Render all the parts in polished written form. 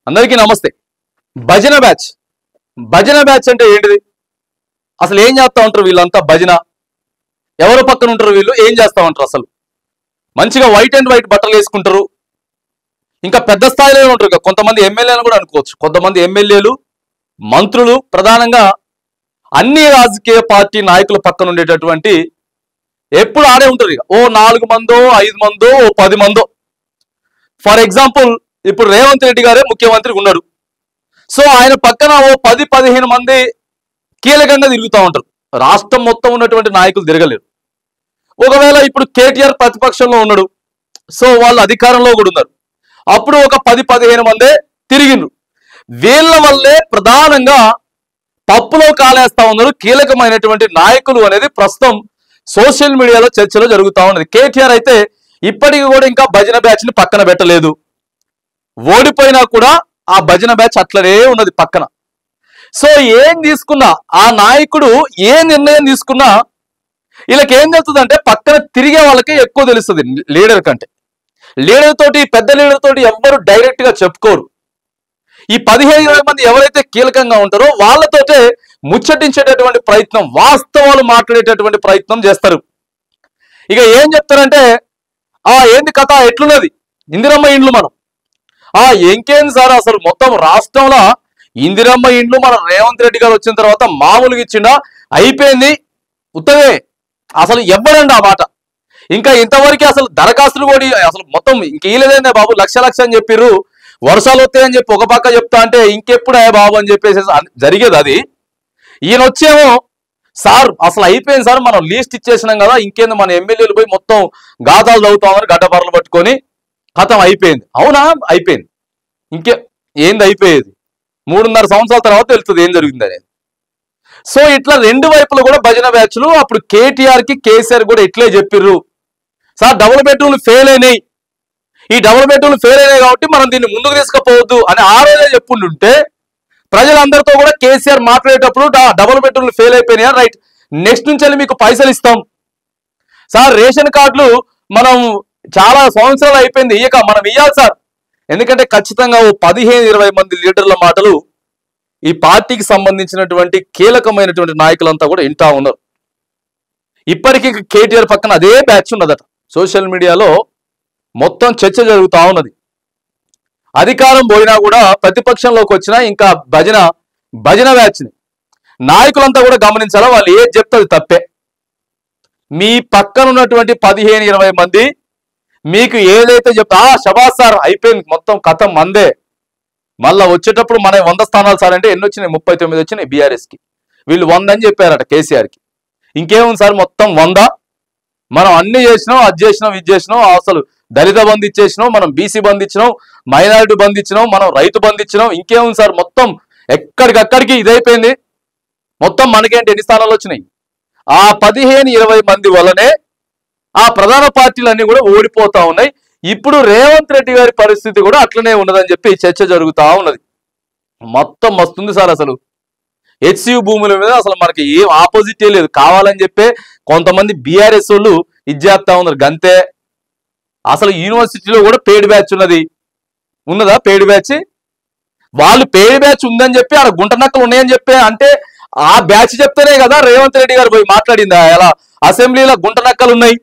అందరికీ నమస్తే. భజన బ్యాచ్ భజన బ్యాచ్ అంటే ఏంటిది? అసలు ఏం చేస్తా ఉంటారు వీళ్ళంతా? భజన ఎవరు పక్కన ఉంటారు? వీళ్ళు ఏం చేస్తా ఉంటారు? అసలు మంచిగా వైట్ అండ్ వైట్ బట్టలు వేసుకుంటారు. ఇంకా పెద్ద స్థాయిలో ఉంటారు. కొంతమంది ఎమ్మెల్యేలు కూడా అనుకోవచ్చు. కొంతమంది ఎమ్మెల్యేలు, మంత్రులు, ప్రధానంగా అన్ని రాజకీయ పార్టీ నాయకుల పక్కన ఉండేటటువంటి ఎప్పుడు ఆడే ఉంటారు. ఇక ఓ 4 మందో 5 మందో ఓ 10 మందో. ఫర్ ఎగ్జాంపుల్ ఇప్పుడు రేవంత్ రెడ్డి గారే ముఖ్యమంత్రి ఉన్నాడు. సో ఆయన పక్కన ఓ 10-15 మంది కీలకంగా తిరుగుతూ ఉంటారు. రాష్ట్రం మొత్తం ఉన్నటువంటి నాయకులు తిరగలేరు. ఒకవేళ ఇప్పుడు కేటీఆర్ ప్రతిపక్షంలో ఉన్నాడు, సో వాళ్ళు అధికారంలో కూడా ఉన్నారు. అప్పుడు ఒక 10-15 మందే తిరిగిండ్రు. వీళ్ళ వల్లే ప్రధానంగా పప్పులో కాలేస్తా ఉన్నారు కీలకమైనటువంటి నాయకులు అనేది ప్రస్తుతం సోషల్ మీడియాలో చర్చలో జరుగుతూ ఉన్నది. కేటీఆర్ అయితే ఇప్పటికీ కూడా ఇంకా భజన బ్యాచ్ ని పక్కన పెట్టలేదు. ఓడిపోయినా కూడా ఆ భజన బ్యాచ్ అట్లనే ఉన్నది పక్కన. సో ఏం తీసుకున్నా, ఆ నాయకుడు ఏ నిర్ణయం తీసుకున్నా వీళ్ళకి ఏం తెలుస్తుందంటే పక్కన తిరిగే వాళ్ళకి ఎక్కువ తెలుస్తుంది లీడర్ కంటే. లీడర్ తోటి, పెద్ద లీడర్ తోటి ఎవ్వరు డైరెక్ట్ గా చెప్పుకోరు. ఈ 15-20 మంది ఎవరైతే కీలకంగా ఉంటారో వాళ్ళతోటే ముచ్చటించేటటువంటి ప్రయత్నం, వాస్తవాలు మాట్లాడేటటువంటి ప్రయత్నం చేస్తారు. ఇక ఏం చెప్తారంటే, ఏంది కథ, ఎట్లున్నది ఇందిరమ్మ ఇండ్లు? మనం ఇంకేంది సార్, అసలు మొత్తం రాష్ట్రంలో ఇందిరమ్మ ఇండ్లు మన రేవంత్ రెడ్డి గారు వచ్చిన తర్వాత మామూలుగా ఇచ్చిండా? అయిపోయింది, ఉత్తమే. అసలు ఎవ్వరండి ఆ మాట. ఇంకా ఇంతవరకు అసలు దరఖాస్తులు కూడా అసలు మొత్తం ఇంక ఇయలేదే బాబు. లక్ష అని చెప్పిర్రు, వర్షాలు వస్తాయని చెప్పి ఒక పక్క చెప్తా అంటే ఇంకెప్పుడే బాబు అని చెప్పేసి జరిగేది అది. ఈయన వచ్చేమో, సార్ అసలు అయిపోయింది సార్, మనం లీస్ట్ ఇచ్చేసినాం కదా, ఇంకేంది మన ఎమ్మెల్యేలు పోయి మొత్తం గాథాలు చదువుతామని గడ్డపరలు పట్టుకొని కథం అయిపోయింది. అవునా? అయిపోయింది. ఇంకే ఏంది అయిపోయేది? 3.5 సంవత్సరాల తర్వాత తెలుస్తుంది ఏం జరిగింది అనేది. సో ఇట్లా రెండు వైపులు కూడా భజన బ్యాచ్లు. అప్పుడు కేటీఆర్ కి కేసీఆర్ కూడా ఇట్లే చెప్పిర్రు, సార్ డబుల్ బెడ్రూమ్లు ఫెయిల్ అయినాయి, ఈ డబుల్ బెడ్రూమ్లు ఫెయిల్ అయినాయి కాబట్టి మనం దీన్ని ముందుకు తీసుకుపోవద్దు అని ఆ రోజే చెప్పుంటుంటే ప్రజలందరితో కూడా కేసీఆర్ మాట్లాడేటప్పుడు డబుల్ బెడ్రూమ్లు ఫెయిల్ అయిపోయినాయా, రైట్, నెక్స్ట్ నుంచి వెళ్ళి మీకు పైసలు ఇస్తాం సార్, రేషన్ కార్డులు మనం చాలా సంవత్సరాలు అయిపోయింది ఇయ్యక మనం ఇయ్యాలి సార్. ఎందుకంటే ఖచ్చితంగా ఓ 15-20 మంది లీడర్ల మాటలు ఈ పార్టీకి సంబంధించినటువంటి కీలకమైనటువంటి నాయకులంతా కూడా వింటా ఉన్నారు. ఇప్పటికీ కేటీఆర్ పక్కన అదే బ్యాచ్ ఉన్నదట. సోషల్ మీడియాలో మొత్తం చర్చ జరుగుతూ ఉన్నది. అధికారం పోయినా కూడా ప్రతిపక్షంలోకి వచ్చినా ఇంకా భజన బ్యాచ్ని నాయకులంతా కూడా గమనించాలా, వాళ్ళు ఏది చెప్తుంది తప్పే. మీ పక్కన ఉన్నటువంటి 15-20 మంది మీకు ఏదైతే చెప్తా, శబాష్ సార్ అయిపోయింది మొత్తం కథం మందే, మళ్ళా వచ్చేటప్పుడు మన 100 స్థానాలు సార్ అంటే ఎన్ని వచ్చినాయి? 39 వచ్చినాయి బీఆర్ఎస్ కి. వీళ్ళు 100 అని చెప్పారట కేసీఆర్ కి. ఇంకేముంది సార్ మొత్తం 100, మనం అన్ని చేసినాం, అది చేసినాం, ఇది చేసినాం, అసలు దళిత బంధు ఇచ్చేసినాం, మనం బీసీ బంధు ఇచ్చినాం, మైనారిటీ బంధు ఇచ్చినాం, మనం రైతు బంధు ఇచ్చినాం, ఇంకేముంది సార్ మొత్తం ఎక్కడికక్కడికి ఇదైపోయింది, మొత్తం మనకేంటి ఎన్ని స్థానాలు వచ్చినాయి? ఆ 15-20 మంది వల్లనే ఆ ప్రధాన పార్టీలన్నీ కూడా ఓడిపోతా ఉన్నాయి. ఇప్పుడు రేవంత్ రెడ్డి గారి పరిస్థితి కూడా అట్లనే ఉన్నదని చెప్పి చర్చ జరుగుతూ ఉన్నది. మొత్తం మస్తుంది సార్. అసలు హెచ్సియు భూముల మీద అసలు మనకి ఏం ఆపోజిటే లేదు. కావాలని చెప్పే కొంతమంది బీఆర్ఎస్ వాళ్ళు ఇది చేస్తా ఉన్నారు గంతే. అసలు యూనివర్సిటీలో కూడా పెయిడ్ బ్యాచ్ ఉన్నదా? పెయిడ్ బ్యాచ్ వాళ్ళు పెయిడ్ బ్యాచ్ ఉందని చెప్పి ఆడ గుంటనక్కలు ఉన్నాయని చెప్పి అంటే ఆ బ్యాచ్ చెప్తేనే కదా రేవంత్ రెడ్డి గారు పోయి మాట్లాడిందా? ఎలా అసెంబ్లీలో గుంటనక్కలు ఉన్నాయి,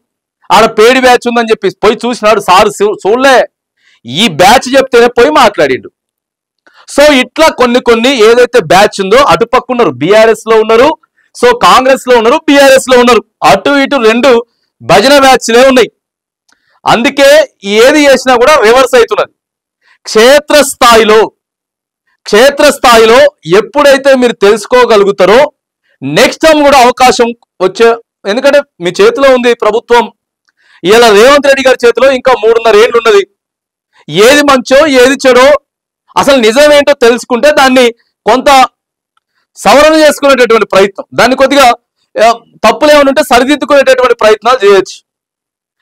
ఆడ పెయిడ్ బ్యాచ్ ఉందని చెప్పి పోయి చూసినాడు సార్, చూడలే, ఈ బ్యాచ్ చెప్తేనే పోయి మాట్లాడిండు. సో ఇట్లా కొన్ని ఏదైతే బ్యాచ్ ఉందో అటుపక్క ఉన్నారు, బీఆర్ఎస్ లో ఉన్నారు, సో కాంగ్రెస్ లో ఉన్నారు, బీఆర్ఎస్ లో ఉన్నారు, అటు ఇటు రెండు భజన బ్యాచ్లే ఉన్నాయి. అందుకే ఏది చేసినా కూడా రివర్స్ అవుతున్నది. క్షేత్రస్థాయిలో ఎప్పుడైతే మీరు తెలుసుకోగలుగుతారో నెక్స్ట్ టైం కూడా అవకాశం వచ్చే, ఎందుకంటే మీ చేతిలో ఉంది ప్రభుత్వం. ఇలా రేవంత్ రెడ్డి గారి చేతిలో ఇంకా 3.5 ఏళ్ళు ఉన్నది. ఏది మంచో ఏది చెడో అసలు నిజమేంటో తెలుసుకుంటే దాన్ని కొంత సవరణ చేసుకునేటటువంటి ప్రయత్నం, దాన్ని కొద్దిగా తప్పులు ఏమైనా ఉంటే సరిదిద్దుకునేటటువంటి ప్రయత్నాలు చేయొచ్చు.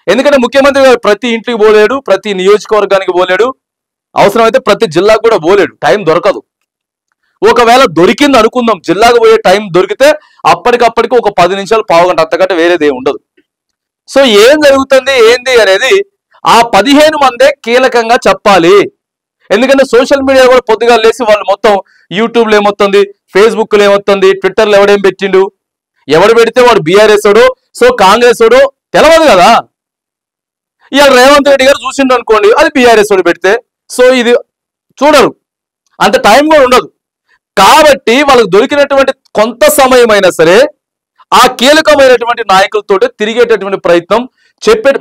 ఎందుకంటే ముఖ్యమంత్రి గారు ప్రతి ఇంటికి పోలేడు, ప్రతి నియోజకవర్గానికి పోలేడు, అవసరమైతే ప్రతి జిల్లాకు కూడా పోలేడు, టైం దొరకదు. ఒకవేళ దొరికింది అనుకుందాం, జిల్లాకు పోయే టైం దొరికితే అప్పటికప్పటికి ఒక 10 నిమిషాలు, పావు గంట, అంతకంటే వేరేది ఏమి ఉండదు. సో ఏం జరుగుతుంది ఏంది అనేది ఆ 15 మందే కీలకంగా చెప్పాలి. ఎందుకంటే సోషల్ మీడియా కూడా పొద్దుగా లేసి వాళ్ళు మొత్తం యూట్యూబ్లో ఏమొస్తుంది, ఫేస్బుక్లో ఏమొస్తుంది, ట్విట్టర్లో ఎవడేం పెట్టిండు, ఎవడు పెడితే వాడు బీఆర్ఎస్ వాడు, సో కాంగ్రెస్ వాడు తెలవదు కదా. ఇవాళ రేవంత్ రెడ్డి గారు చూసిండు అనుకోండి, అది బీఆర్ఎస్ వాడు పెడితే, సో ఇది చూడరు, అంత టైం కూడా ఉండదు. కాబట్టి వాళ్ళకు దొరికినటువంటి కొంత సమయం అయినా సరే ఆ కీలకమైనటువంటి నాయకులతో తిరిగేటటువంటి ప్రయత్నం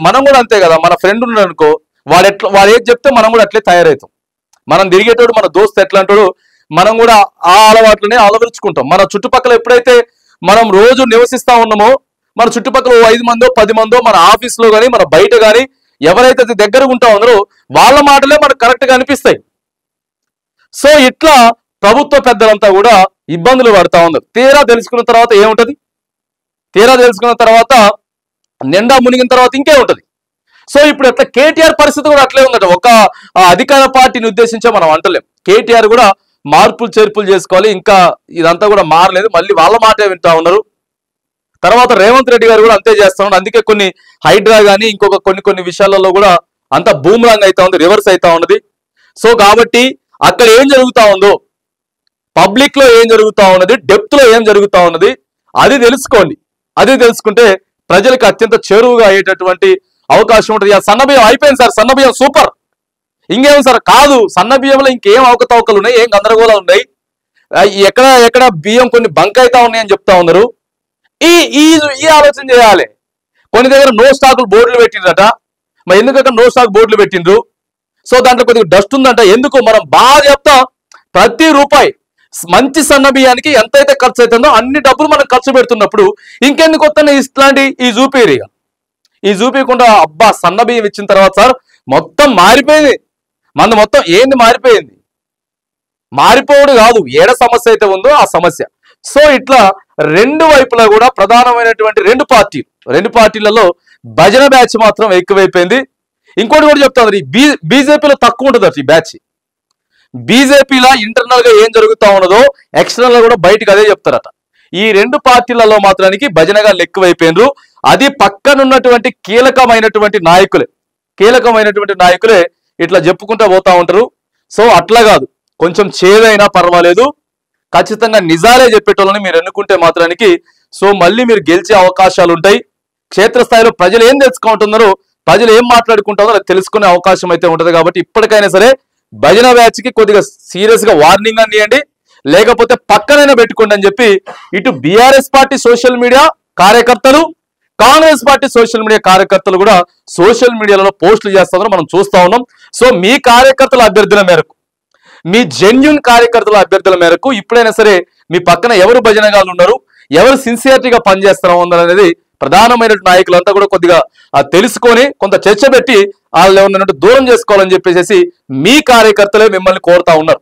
మనం కూడా అంతే కదా. మన ఫ్రెండ్ ఉన్నాడు అనుకో, వాడు ఏది చెప్తే మనం కూడా అట్లే తయారవుతాం. మనం తిరిగేటోడు, మన దోస్తు ఎట్లా అంటాడు, మనం కూడా ఆ అలవాట్లనే అలవరుచుకుంటాం. మన చుట్టుపక్కల ఎప్పుడైతే మనం రోజు నివసిస్తా ఉన్నామో, మన చుట్టుపక్కల 5 మందో 10 మందో మన ఆఫీస్లో కానీ మన బయట కానీ ఎవరైతే దగ్గరగా ఉంటా ఉన్నారో వాళ్ళ మాటలే మనకు కరెక్ట్గా అనిపిస్తాయి. సో ఇట్లా ప్రభుత్వ పెద్దలంతా కూడా ఇబ్బందులు పడతా ఉన్నారు. తీరా తెలుసుకున్న తర్వాత ఏముంటది, తీరా తెలుసుకున్న తర్వాత నిండా మునిగిన తర్వాత ఇంకే ఉంటది. సో ఇప్పుడు ఎట్లా కేటీఆర్ పరిస్థితి కూడా అట్లే ఉందట. ఒక అధికార పార్టీని ఉద్దేశించే మనం అంటలేం, కేటీఆర్ కూడా మార్పులు చేర్పులు చేసుకోవాలి, ఇంకా ఇదంతా కూడా మారలేదు, మళ్ళీ వాళ్ళ మాటే వింటా ఉన్నారు. తర్వాత రేవంత్ రెడ్డి గారు కూడా అంతే చేస్తా ఉన్నారు. అందుకే కొన్ని హైడ్రా కానీ ఇంకొక కొన్ని విషయాలలో కూడా అంత బూమరాంగ్ అవుతా ఉంది, రివర్స్ అవుతా ఉన్నది. సో కాబట్టి అక్కడ ఏం జరుగుతా ఉందో, పబ్లిక్ లో ఏం జరుగుతా ఉన్నది, డెప్త్ లో ఏం జరుగుతా ఉన్నది అది తెలుసుకోండి. అది తెలుసుకుంటే ప్రజలకు అత్యంత చేరువుగా అయ్యేటటువంటి అవకాశం ఉంటుంది. సన్నబియ్యం అయిపోయింది సార్, సన్నబియ్యం సూపర్, ఇంకేం సార్ కాదు, సన్నబియ్యంలో ఇంకేం అవకతవకలు ఉన్నాయి, ఏం గందరగోళాలు ఉన్నాయి, ఎక్కడ బియ్యం కొన్ని బంక్ అవుతా ఉన్నాయని చెప్తా ఉన్నారు. ఈ ఆలోచన చేయాలి. కొన్ని దగ్గర నో స్టాకులు బోర్డులు పెట్టిండ్రట, మరి ఎందుకు అక్కడ నో స్టాక్ బోర్డులు పెట్టిండ్రు? సో దాంట్లో కొద్దిగా డస్ట్ ఉందంట. ఎందుకు మనం బాగా చెప్తాం, ప్రతి రూపాయి మంచి సన్న బియ్యానికి ఎంతైతే ఖర్చు అవుతుందో అన్ని డబ్బులు మనం ఖర్చు పెడుతున్నప్పుడు ఇంకెందుకు వస్తాయి ఇట్లాంటి ఈ చూపేరిగా, ఈ చూపించకుండా అబ్బా సన్న బియ్యం ఇచ్చిన తర్వాత సార్ మొత్తం మారిపోయింది, మన మొత్తం ఏంది మారిపోయింది, మారిపోవడం కాదు, ఏడ సమస్య అయితే ఉందో ఆ సమస్య. సో ఇట్లా రెండు వైపులా కూడా ప్రధానమైనటువంటి రెండు పార్టీలలో భజన బ్యాచ్ మాత్రం ఎక్కువైపోయింది. ఇంకోటి కూడా చెప్తాను, బీజేపీలో తక్కువ ఉంటుంది ఈ బ్యాచ్. బీజేపీలో ఇంటర్నల్ గా ఏం జరుగుతా ఉన్నదో ఎక్స్టర్నల్ గా కూడా బయటకు అదే చెప్తారట. ఈ రెండు పార్టీలలో మాత్రానికి భజనగా ఎక్కువైపోయినరు. అది పక్కనున్నటువంటి కీలకమైనటువంటి నాయకులే ఇట్లా చెప్పుకుంటూ పోతా ఉంటారు. సో అట్లా కాదు, కొంచెం చేదైనా పర్వాలేదు, ఖచ్చితంగా నిజాలే చెప్పేటోళ్ళని మీరు ఎన్నుకుంటే మాత్రానికి సో మళ్ళీ మీరు గెలిచే అవకాశాలు ఉంటాయి. క్షేత్రస్థాయిలో ప్రజలు ఏం తెలుసుకుంటున్నారో, ప్రజలు ఏం మాట్లాడుకుంటారో అది తెలుసుకునే అవకాశం అయితే ఉంటుంది. కాబట్టి ఇప్పటికైనా సరే భజన బ్యాచ్ కి కొద్దిగా సీరియస్ గా వార్నింగ్ అందియండి, లేకపోతే పక్కనైనా పెట్టుకోండి అని చెప్పి ఇటు బీఆర్ఎస్ పార్టీ సోషల్ మీడియా కార్యకర్తలు, కాంగ్రెస్ పార్టీ సోషల్ మీడియా కార్యకర్తలు కూడా సోషల్ మీడియాలో పోస్టులు చేస్తున్నారు, మనం చూస్తా ఉన్నాం. సో మీ కార్యకర్తల అభ్యర్థుల మేరకు, మీ జెన్యున్ కార్యకర్తల అభ్యర్థుల మేరకు ఇప్పుడైనా సరే మీ పక్కన ఎవరు భజనగాళ్ళు ఉన్నారు, ఎవరు సిన్సియారిటీగా పనిచేస్తా ఉన్నారు అనేది ప్రధానమైన నాయకులంతా కూడా కొద్దిగా తెలుసుకొని కొంత చర్చ పెట్టి వాళ్ళు ఏమన్నట్టు దూరం చేసుకోవాలని చెప్పేసి మీ కార్యకర్తలే మిమ్మల్ని కోరుతా ఉన్నారు.